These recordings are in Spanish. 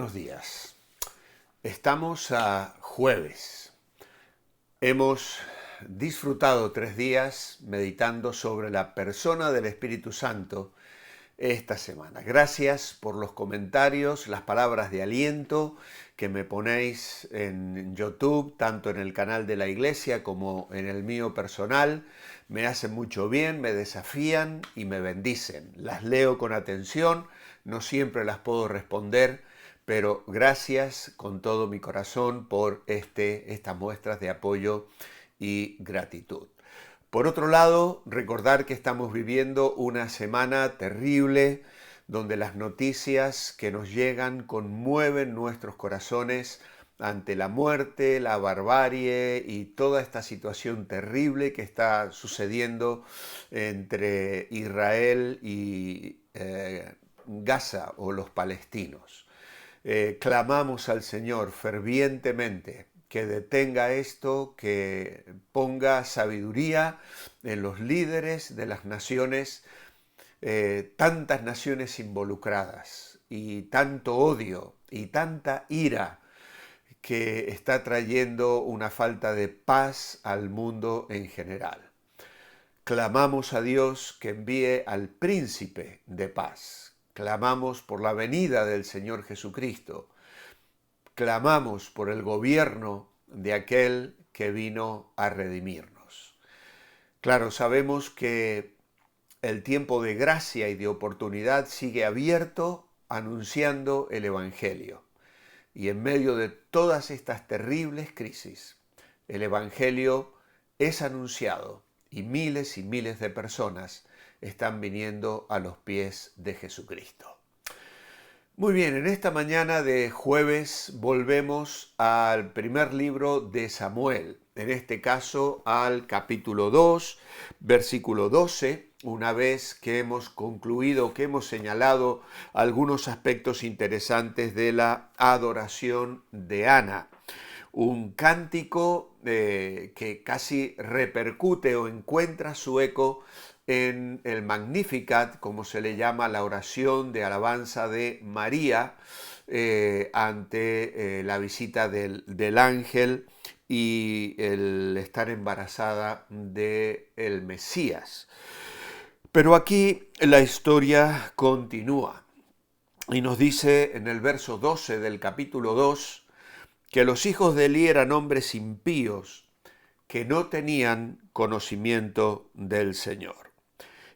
buenos días. Estamos a jueves. Hemos disfrutado 3 días meditando sobre la persona del Espíritu Santo esta semana. Gracias por los comentarios, las palabras de aliento que me ponéis en YouTube, tanto en el canal de la iglesia como en el mío personal. Me hacen mucho bien, me desafían y me bendicen. Las leo con atención, no siempre las puedo responder, pero gracias con todo mi corazón por estas muestras de apoyo y gratitud. Por otro lado, recordar que estamos viviendo una semana terrible donde las noticias que nos llegan conmueven nuestros corazones ante la muerte, la barbarie y toda esta situación terrible que está sucediendo entre Israel y Gaza o los palestinos. Clamamos al Señor fervientemente que detenga esto, que ponga sabiduría en los líderes de las naciones, tantas naciones involucradas y tanto odio y tanta ira que está trayendo una falta de paz al mundo en general. Clamamos a Dios que envíe al príncipe de paz. Clamamos por la venida del Señor Jesucristo. Clamamos por el gobierno de aquel que vino a redimirnos. Claro, sabemos que el tiempo de gracia y de oportunidad sigue abierto anunciando el Evangelio. Y en medio de todas estas terribles crisis, el Evangelio es anunciado y miles de personas están viniendo a los pies de Jesucristo. Muy bien, en esta mañana de jueves volvemos al primer libro de Samuel, en este caso al capítulo 2, versículo 12, una vez que hemos concluido, que hemos señalado algunos aspectos interesantes de la adoración de Ana. Un cántico que casi repercute o encuentra su eco en el Magnificat, como se le llama la oración de alabanza de María ante la visita del ángel y el estar embarazada del Mesías. Pero aquí la historia continúa y nos dice en el verso 12 del capítulo 2 que los hijos de Elí eran hombres impíos que no tenían conocimiento del Señor.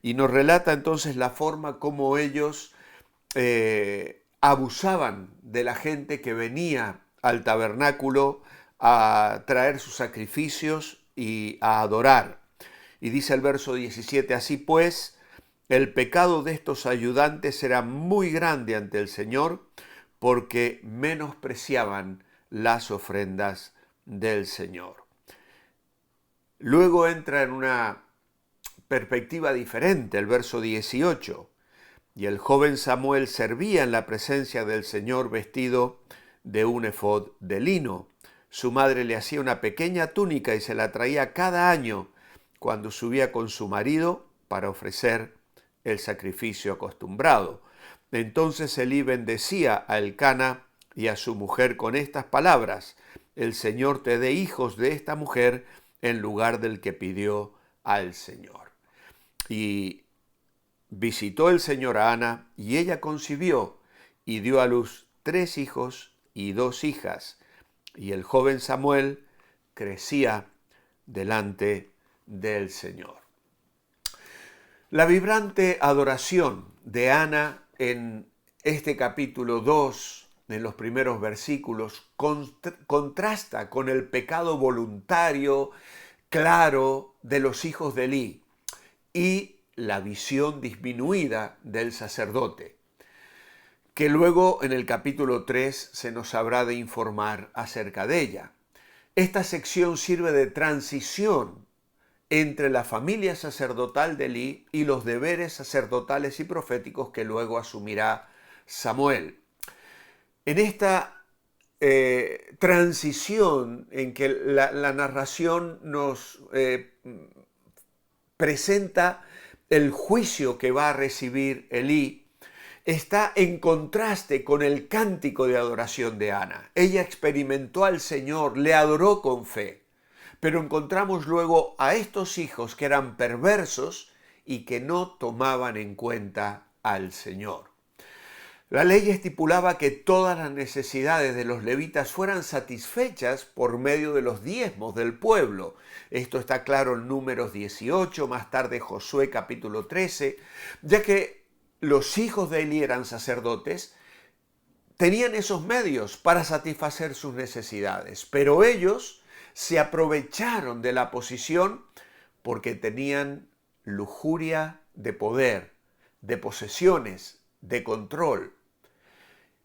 Y nos relata entonces la forma como ellos abusaban de la gente que venía al tabernáculo a traer sus sacrificios y a adorar. Y dice el verso 17, así pues, el pecado de estos ayudantes era muy grande ante el Señor, porque menospreciaban las ofrendas del Señor. Luego entra en una perspectiva diferente el verso 18. Y el joven Samuel servía en la presencia del Señor vestido de un efod de lino. Su madre le hacía una pequeña túnica y se la traía cada año cuando subía con su marido para ofrecer el sacrificio acostumbrado. Entonces Elí bendecía a Elcana y a su mujer con estas palabras: el Señor te dé hijos de esta mujer en lugar del que pidió al Señor. Y visitó el Señor a Ana, y ella concibió y dio a luz 3 hijos y 2 hijas. Y el joven Samuel crecía delante del Señor. La vibrante adoración de Ana en este capítulo 2, en los primeros versículos, contrasta con el pecado voluntario claro de los hijos de Elí y la visión disminuida del sacerdote, que luego en el capítulo 3 se nos habrá de informar acerca de ella. Esta sección sirve de transición entre la familia sacerdotal de Elí y los deberes sacerdotales y proféticos que luego asumirá Samuel. En esta transición en que la narración nos presenta el juicio que va a recibir Elí, está en contraste con el cántico de adoración de Ana. Ella experimentó al Señor, le adoró con fe. Pero encontramos luego a estos hijos que eran perversos y que no tomaban en cuenta al Señor. La ley estipulaba que todas las necesidades de los levitas fueran satisfechas por medio de los diezmos del pueblo. Esto está claro en Números 18, más tarde Josué capítulo 13, ya que los hijos de Elí eran sacerdotes, tenían esos medios para satisfacer sus necesidades, pero ellos se aprovecharon de la posición porque tenían lujuria de poder, de posesiones, de control.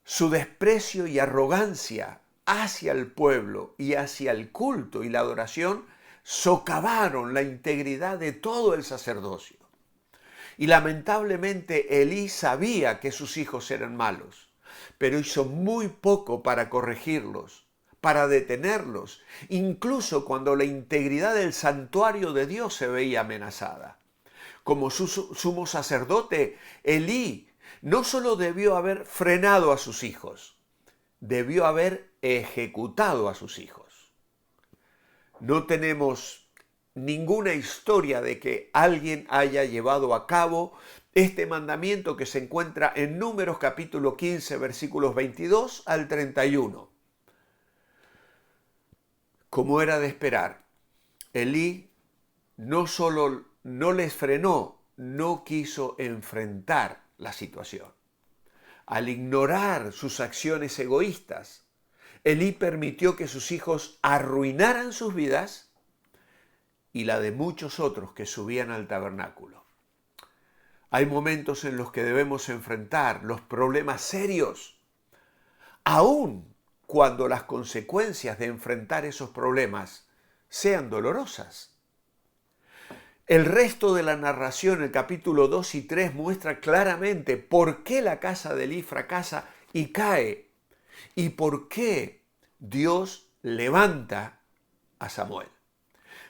Su desprecio y arrogancia hacia el pueblo y hacia el culto y la adoración socavaron la integridad de todo el sacerdocio. Y lamentablemente Elí sabía que sus hijos eran malos, pero hizo muy poco para corregirlos, para detenerlos, incluso cuando la integridad del santuario de Dios se veía amenazada. Como sumo sacerdote, Elí no solo debió haber frenado a sus hijos, debió haber ejecutado a sus hijos. No tenemos ninguna historia de que alguien haya llevado a cabo este mandamiento que se encuentra en Números capítulo 15, versículos 22 al 31. Como era de esperar, Elí no solo no les frenó, no quiso enfrentar la situación. Al ignorar sus acciones egoístas, Elí permitió que sus hijos arruinaran sus vidas y la de muchos otros que subían al tabernáculo. Hay momentos en los que debemos enfrentar los problemas serios, aun cuando las consecuencias de enfrentar esos problemas sean dolorosas. El resto de la narración, el capítulo 2 y 3, muestra claramente por qué la casa de Elí fracasa y cae y por qué Dios levanta a Samuel.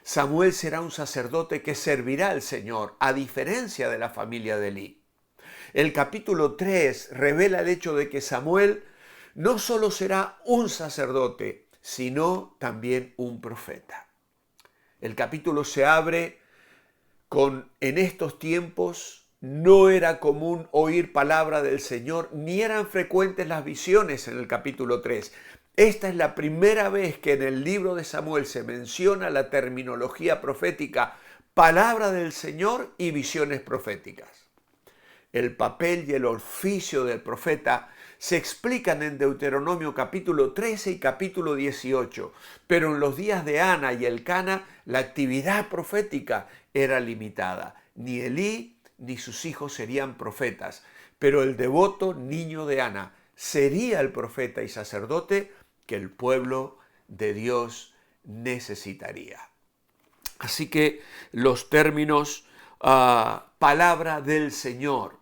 Samuel será un sacerdote que servirá al Señor, a diferencia de la familia de Elí. El capítulo 3 revela el hecho de que Samuel no solo será un sacerdote, sino también un profeta. El capítulo se abre en estos tiempos no era común oír palabra del Señor, ni eran frecuentes las visiones en el capítulo 3. Esta es la primera vez que en el libro de Samuel se menciona la terminología profética, palabra del Señor y visiones proféticas. El papel y el oficio del profeta se explican en Deuteronomio capítulo 13 y capítulo 18, pero en los días de Ana y Elcana la actividad profética era limitada. Ni Elí ni sus hijos serían profetas, pero el devoto niño de Ana sería el profeta y sacerdote que el pueblo de Dios necesitaría. Así que los términos palabra del Señor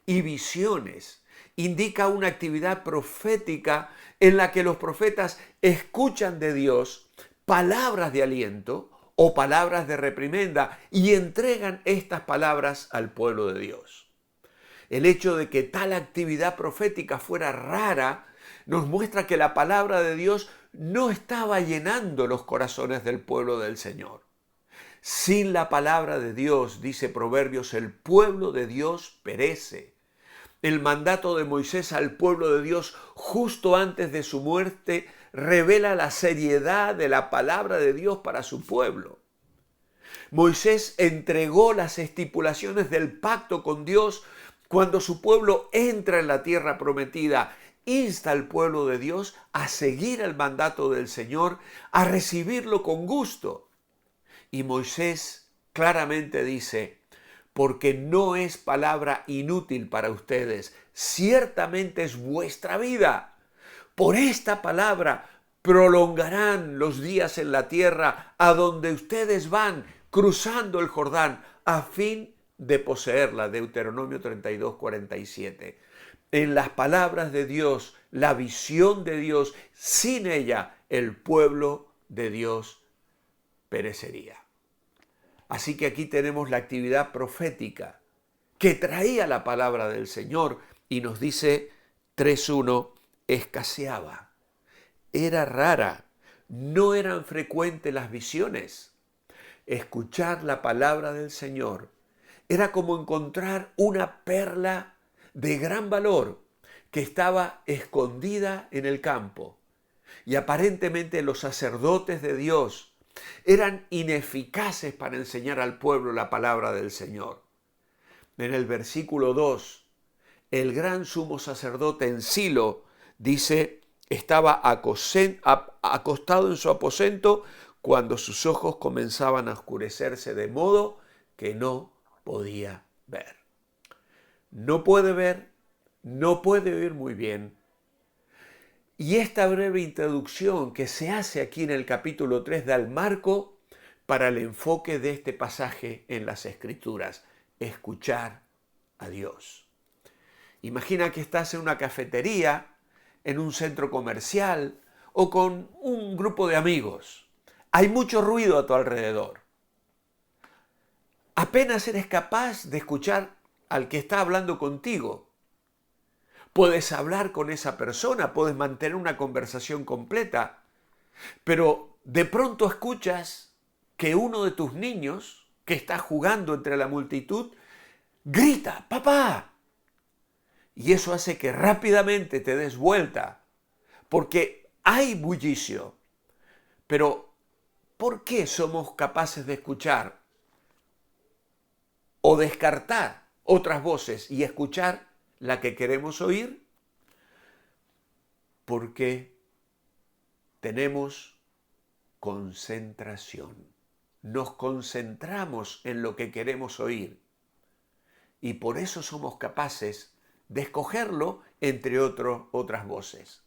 y visiones indica una actividad profética en la que los profetas escuchan de Dios palabras de aliento o palabras de reprimenda y entregan estas palabras al pueblo de Dios. El hecho de que tal actividad profética fuera rara nos muestra que la palabra de Dios no estaba llenando los corazones del pueblo del Señor. Sin la palabra de Dios, dice Proverbios, el pueblo de Dios perece. El mandato de Moisés al pueblo de Dios justo antes de su muerte revela la seriedad de la palabra de Dios para su pueblo. Moisés entregó las estipulaciones del pacto con Dios cuando su pueblo entra en la tierra prometida. Insta al pueblo de Dios a seguir el mandato del Señor, a recibirlo con gusto. Y Moisés claramente dice: porque no es palabra inútil para ustedes, ciertamente es vuestra vida. Por esta palabra prolongarán los días en la tierra a donde ustedes van, cruzando el Jordán, a fin de poseerla. Deuteronomio 32, 47. En las palabras de Dios, la visión de Dios, sin ella el pueblo de Dios perecería. Así que aquí tenemos la actividad profética que traía la palabra del Señor y nos dice 3:1, escaseaba, era rara, no eran frecuentes las visiones. Escuchar la palabra del Señor era como encontrar una perla de gran valor que estaba escondida en el campo. Y aparentemente los sacerdotes de Dios eran ineficaces para enseñar al pueblo la palabra del Señor. En el versículo 2, el gran sumo sacerdote en Silo, dice, estaba acostado en su aposento cuando sus ojos comenzaban a oscurecerse de modo que no podía ver. No puede ver, no puede oír muy bien. Y esta breve introducción que se hace aquí en el capítulo 3 da el marco para el enfoque de este pasaje en las Escrituras, escuchar a Dios. Imagina que estás en una cafetería, en un centro comercial o con un grupo de amigos. Hay mucho ruido a tu alrededor. Apenas eres capaz de escuchar al que está hablando contigo. Puedes hablar con esa persona, puedes mantener una conversación completa, pero de pronto escuchas que uno de tus niños, que está jugando entre la multitud, grita, ¡papá! Y eso hace que rápidamente te des vuelta, porque hay bullicio. Pero, ¿por qué somos capaces de escuchar o descartar otras voces y escuchar la que queremos oír? Porque tenemos concentración. Nos concentramos en lo que queremos oír y por eso somos capaces de escogerlo entre otras voces.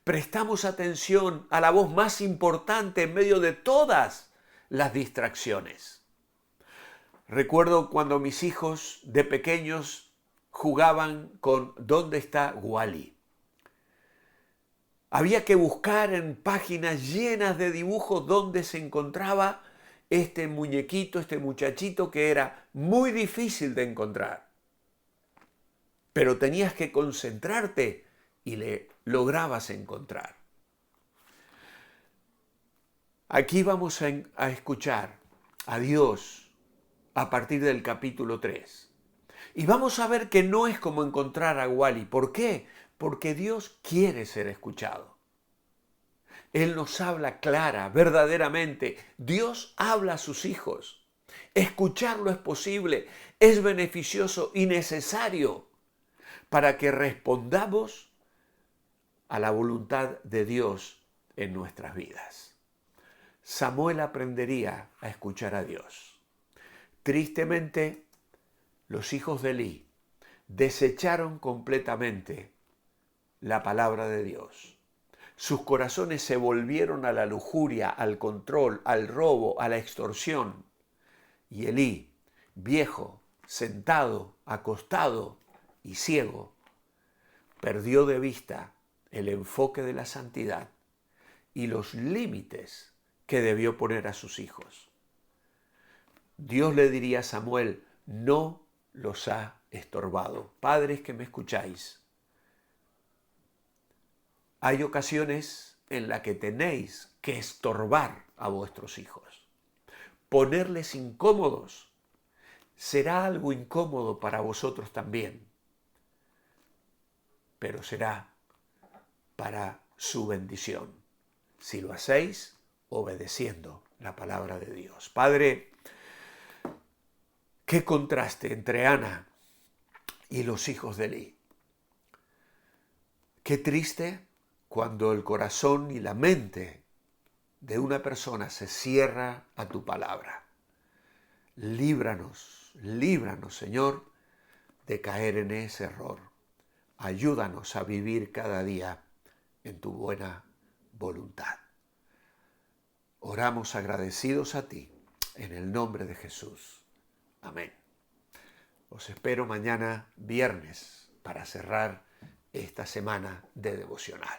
Prestamos atención a la voz más importante en medio de todas las distracciones. Recuerdo cuando mis hijos de pequeños jugaban con ¿dónde está Wally? Había que buscar en páginas llenas de dibujos dónde se encontraba este muñequito, este muchachito que era muy difícil de encontrar. Pero tenías que concentrarte y le lograbas encontrar. Aquí vamos a escuchar a Dios a partir del capítulo 3. Y vamos a ver que no es como encontrar a Wally. ¿Por qué? Porque Dios quiere ser escuchado. Él nos habla clara, verdaderamente. Dios habla a sus hijos. Escucharlo es posible, es beneficioso y necesario para que respondamos a la voluntad de Dios en nuestras vidas. Samuel aprendería a escuchar a Dios. Tristemente, los hijos de Elí desecharon completamente la palabra de Dios. Sus corazones se volvieron a la lujuria, al control, al robo, a la extorsión. Y Elí, viejo, sentado, acostado y ciego, perdió de vista el enfoque de la santidad y los límites que debió poner a sus hijos. Dios le diría a Samuel, no los ha estorbado. Padres que me escucháis, hay ocasiones en las que tenéis que estorbar a vuestros hijos. Ponerles incómodos será algo incómodo para vosotros también, pero será para su bendición, si lo hacéis obedeciendo la palabra de Dios. Padre, qué contraste entre Ana y los hijos de Elí. Qué triste cuando el corazón y la mente de una persona se cierra a tu palabra. Líbranos, líbranos, Señor, de caer en ese error. Ayúdanos a vivir cada día en tu buena voluntad. Oramos agradecidos a ti, en el nombre de Jesús. Amén. Os espero mañana viernes para cerrar esta semana de devocional.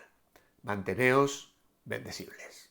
Manteneos bendecibles.